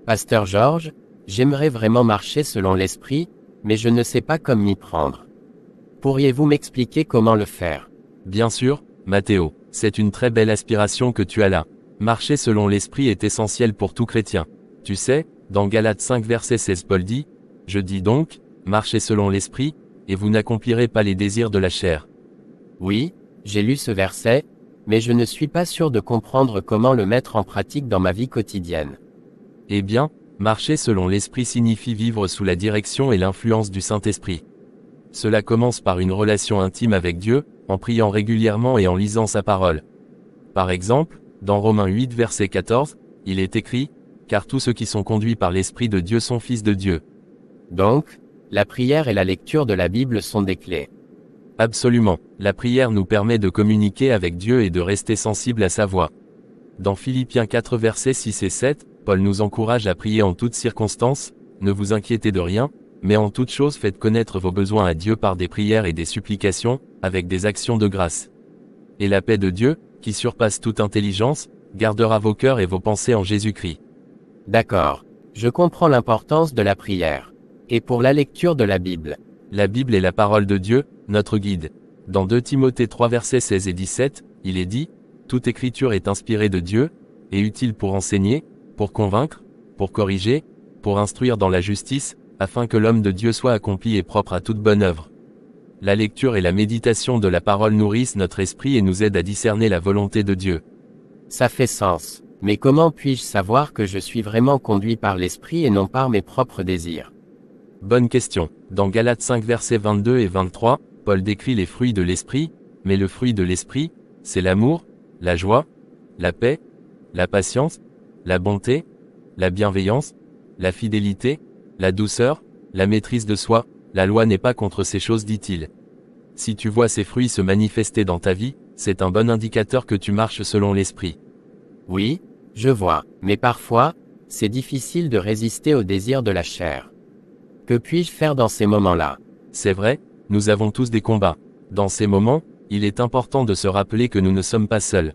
Pasteur Georges, j'aimerais vraiment marcher selon l'esprit, mais je ne sais pas comment m'y prendre. Pourriez-vous m'expliquer comment le faire? Bien sûr, Matthéo, c'est une très belle aspiration que tu as là. Marcher selon l'esprit est essentiel pour tout chrétien. Tu sais, dans Galates 5 verset 16 Paul dit, « Je dis donc, marchez selon l'esprit, et vous n'accomplirez pas les désirs de la chair. » Oui, j'ai lu ce verset, mais je ne suis pas sûr de comprendre comment le mettre en pratique dans ma vie quotidienne. Eh bien, marcher selon l'esprit signifie vivre sous la direction et l'influence du Saint-Esprit. Cela commence par une relation intime avec Dieu, en priant régulièrement et en lisant sa parole. Par exemple, dans Romains 8 verset 14, il est écrit, « Car tous ceux qui sont conduits par l'Esprit de Dieu sont fils de Dieu. » Donc, la prière et la lecture de la Bible sont des clés. Absolument, la prière nous permet de communiquer avec Dieu et de rester sensible à sa voix. Dans Philippiens 4 versets 6 et 7, Paul nous encourage à prier en toutes circonstances, ne vous inquiétez de rien, mais en toutes choses faites connaître vos besoins à Dieu par des prières et des supplications, avec des actions de grâce. Et la paix de Dieu, qui surpasse toute intelligence, gardera vos cœurs et vos pensées en Jésus-Christ. D'accord. Je comprends l'importance de la prière. Et pour la lecture de la Bible? La Bible est la parole de Dieu, notre guide. Dans 2 Timothée 3 versets 16 et 17, il est dit, « Toute écriture est inspirée de Dieu, et utile pour enseigner, pour convaincre, pour corriger, pour instruire dans la justice, afin que l'homme de Dieu soit accompli et propre à toute bonne œuvre. » La lecture et la méditation de la parole nourrissent notre esprit et nous aident à discerner la volonté de Dieu. Ça fait sens. Mais comment puis-je savoir que je suis vraiment conduit par l'esprit et non par mes propres désirs? Bonne question. Dans Galates 5 versets 22 et 23, Paul décrit les fruits de l'esprit, mais le fruit de l'esprit, c'est l'amour, la joie, la paix, la patience, la bonté, la bienveillance, la fidélité, la douceur, la maîtrise de soi. La loi n'est pas contre ces choses, dit-il. Si tu vois ces fruits se manifester dans ta vie, c'est un bon indicateur que tu marches selon l'esprit. Oui, je vois, mais parfois, c'est difficile de résister aux désirs de la chair. Que puis-je faire dans ces moments-là? C'est vrai, nous avons tous des combats. Dans ces moments, il est important de se rappeler que nous ne sommes pas seuls.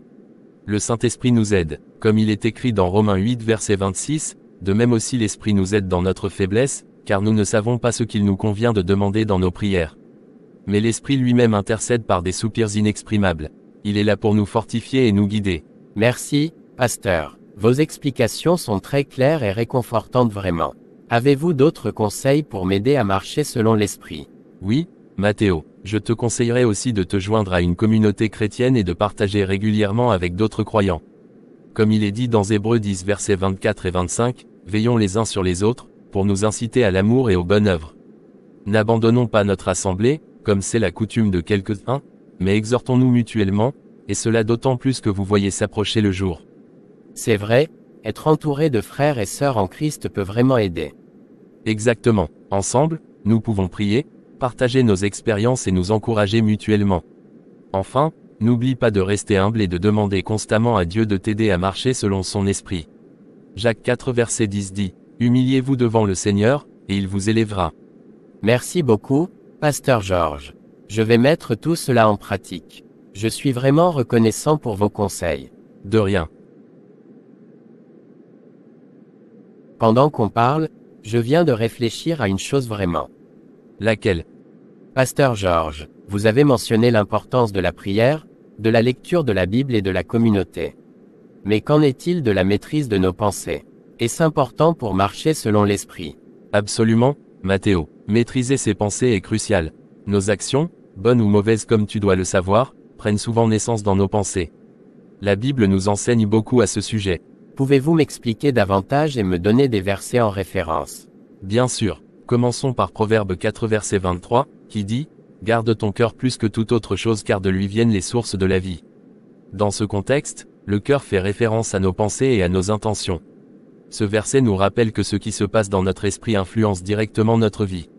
Le Saint-Esprit nous aide, comme il est écrit dans Romains 8 verset 26, de même aussi l'Esprit nous aide dans notre faiblesse, car nous ne savons pas ce qu'il nous convient de demander dans nos prières. Mais l'Esprit lui-même intercède par des soupirs inexprimables. Il est là pour nous fortifier et nous guider. Merci, pasteur. Vos explications sont très claires et réconfortantes vraiment. Avez-vous d'autres conseils pour m'aider à marcher selon l'esprit? Oui, Matthéo, je te conseillerais aussi de te joindre à une communauté chrétienne et de partager régulièrement avec d'autres croyants. Comme il est dit dans Hébreux 10 versets 24 et 25, veillons les uns sur les autres, pour nous inciter à l'amour et aux bonnes œuvres. N'abandonnons pas notre assemblée, comme c'est la coutume de quelques-uns, mais exhortons-nous mutuellement, et cela d'autant plus que vous voyez s'approcher le jour. C'est vrai, être entouré de frères et sœurs en Christ peut vraiment aider. Exactement. Ensemble, nous pouvons prier, partager nos expériences et nous encourager mutuellement. Enfin, n'oublie pas de rester humble et de demander constamment à Dieu de t'aider à marcher selon son esprit. Jacques 4 verset 10 dit, « Humiliez-vous devant le Seigneur, et il vous élèvera. » Merci beaucoup, pasteur Georges. Je vais mettre tout cela en pratique. Je suis vraiment reconnaissant pour vos conseils. De rien. Pendant qu'on parle, je viens de réfléchir à une chose vraiment. Laquelle? Pasteur Georges, vous avez mentionné l'importance de la prière, de la lecture de la Bible et de la communauté. Mais qu'en est-il de la maîtrise de nos pensées? Est-ce important pour marcher selon l'esprit? Absolument, Matthéo. Maîtriser ses pensées est crucial. Nos actions, bonnes ou mauvaises comme tu dois le savoir, prennent souvent naissance dans nos pensées. La Bible nous enseigne beaucoup à ce sujet. Pouvez-vous m'expliquer davantage et me donner des versets en référence? Bien sûr. Commençons par Proverbe 4 verset 23, qui dit, « Garde ton cœur plus que toute autre chose car de lui viennent les sources de la vie. » Dans ce contexte, le cœur fait référence à nos pensées et à nos intentions. Ce verset nous rappelle que ce qui se passe dans notre esprit influence directement notre vie.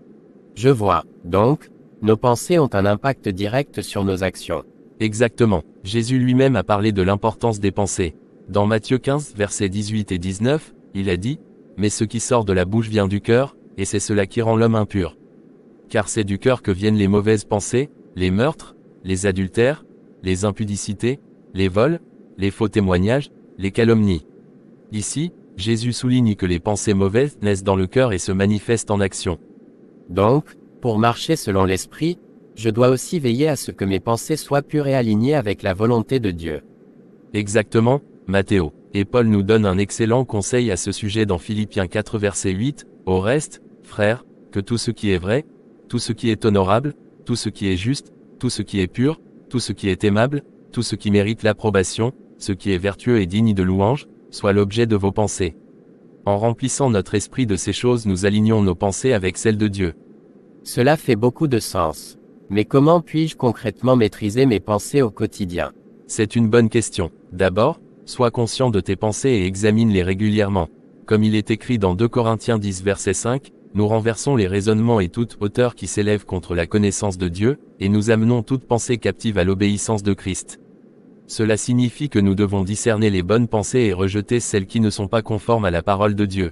Je vois. Donc, nos pensées ont un impact direct sur nos actions. Exactement. Jésus lui-même a parlé de l'importance des pensées. Dans Matthieu 15 versets 18 et 19, il a dit, « Mais ce qui sort de la bouche vient du cœur, et c'est cela qui rend l'homme impur. Car c'est du cœur que viennent les mauvaises pensées, les meurtres, les adultères, les impudicités, les vols, les faux témoignages, les calomnies. » Ici, Jésus souligne que les pensées mauvaises naissent dans le cœur et se manifestent en action. Donc, pour marcher selon l'Esprit, je dois aussi veiller à ce que mes pensées soient pures et alignées avec la volonté de Dieu. Exactement, Matthéo. Et Paul nous donne un excellent conseil à ce sujet dans Philippiens 4 verset 8, « Au reste, frères, que tout ce qui est vrai, tout ce qui est honorable, tout ce qui est juste, tout ce qui est pur, tout ce qui est aimable, tout ce qui mérite l'approbation, ce qui est vertueux et digne de louange, soit l'objet de vos pensées. » En remplissant notre esprit de ces choses, nous alignons nos pensées avec celles de Dieu. Cela fait beaucoup de sens. Mais comment puis-je concrètement maîtriser mes pensées au quotidien? C'est une bonne question. D'abord, sois conscient de tes pensées et examine-les régulièrement. Comme il est écrit dans 2 Corinthiens 10 verset 5, nous renversons les raisonnements et toute hauteur qui s'élève contre la connaissance de Dieu, et nous amenons toute pensée captive à l'obéissance de Christ. Cela signifie que nous devons discerner les bonnes pensées et rejeter celles qui ne sont pas conformes à la parole de Dieu.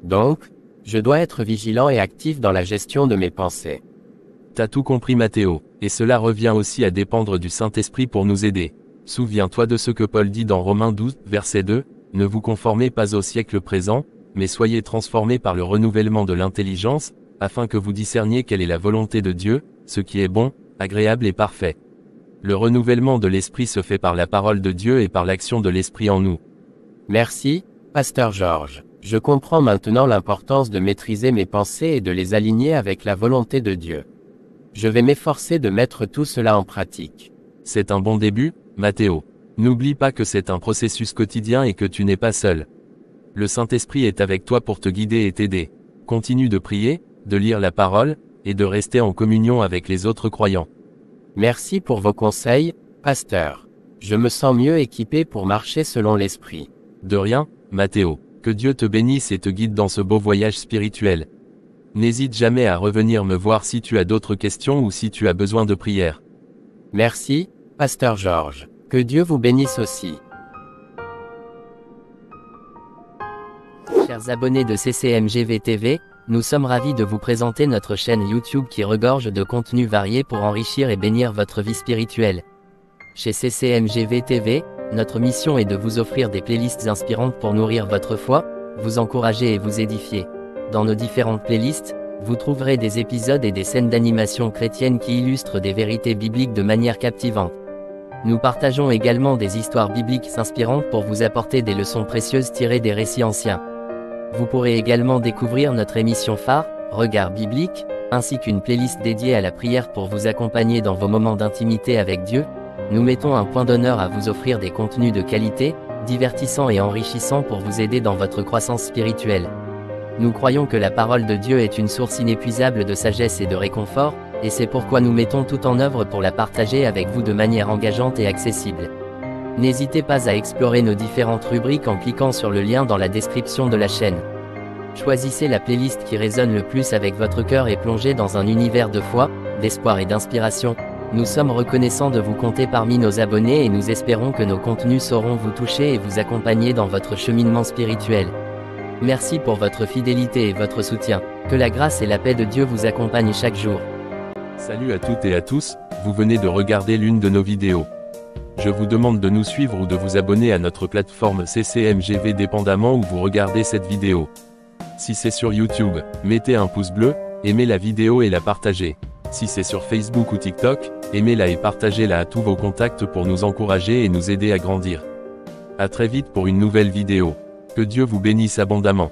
Donc, je dois être vigilant et actif dans la gestion de mes pensées. T'as tout compris Matthéo, et cela revient aussi à dépendre du Saint-Esprit pour nous aider. Souviens-toi de ce que Paul dit dans Romains 12, verset 2, « Ne vous conformez pas au siècle présent, mais soyez transformés par le renouvellement de l'intelligence, afin que vous discerniez quelle est la volonté de Dieu, ce qui est bon, agréable et parfait. » Le renouvellement de l'esprit se fait par la parole de Dieu et par l'action de l'esprit en nous. Merci, Pasteur Georges. Je comprends maintenant l'importance de maîtriser mes pensées et de les aligner avec la volonté de Dieu. Je vais m'efforcer de mettre tout cela en pratique. C'est un bon début, Matthéo. N'oublie pas que c'est un processus quotidien et que tu n'es pas seul. Le Saint-Esprit est avec toi pour te guider et t'aider. Continue de prier, de lire la parole, et de rester en communion avec les autres croyants. Merci pour vos conseils, Pasteur. Je me sens mieux équipé pour marcher selon l'Esprit. De rien, Matthéo. Que Dieu te bénisse et te guide dans ce beau voyage spirituel. N'hésite jamais à revenir me voir si tu as d'autres questions ou si tu as besoin de prière. Merci, Pasteur Georges. Que Dieu vous bénisse aussi. Chers abonnés de CCMGV TV, nous sommes ravis de vous présenter notre chaîne YouTube qui regorge de contenus variés pour enrichir et bénir votre vie spirituelle. Chez CCMGV TV, notre mission est de vous offrir des playlists inspirantes pour nourrir votre foi, vous encourager et vous édifier. Dans nos différentes playlists, vous trouverez des épisodes et des scènes d'animation chrétienne qui illustrent des vérités bibliques de manière captivante. Nous partageons également des histoires bibliques inspirantes pour vous apporter des leçons précieuses tirées des récits anciens. Vous pourrez également découvrir notre émission phare, Regard biblique, ainsi qu'une playlist dédiée à la prière pour vous accompagner dans vos moments d'intimité avec Dieu. Nous mettons un point d'honneur à vous offrir des contenus de qualité, divertissants et enrichissants pour vous aider dans votre croissance spirituelle. Nous croyons que la parole de Dieu est une source inépuisable de sagesse et de réconfort, et c'est pourquoi nous mettons tout en œuvre pour la partager avec vous de manière engageante et accessible. N'hésitez pas à explorer nos différentes rubriques en cliquant sur le lien dans la description de la chaîne. Choisissez la playlist qui résonne le plus avec votre cœur et plongez dans un univers de foi, d'espoir et d'inspiration. Nous sommes reconnaissants de vous compter parmi nos abonnés et nous espérons que nos contenus sauront vous toucher et vous accompagner dans votre cheminement spirituel. Merci pour votre fidélité et votre soutien. Que la grâce et la paix de Dieu vous accompagnent chaque jour. Salut à toutes et à tous, vous venez de regarder l'une de nos vidéos. Je vous demande de nous suivre ou de vous abonner à notre plateforme CCMGV dépendamment où vous regardez cette vidéo. Si c'est sur YouTube, mettez un pouce bleu, aimez la vidéo et la partagez. Si c'est sur Facebook ou TikTok, aimez-la et partagez-la à tous vos contacts pour nous encourager et nous aider à grandir. À très vite pour une nouvelle vidéo. Que Dieu vous bénisse abondamment.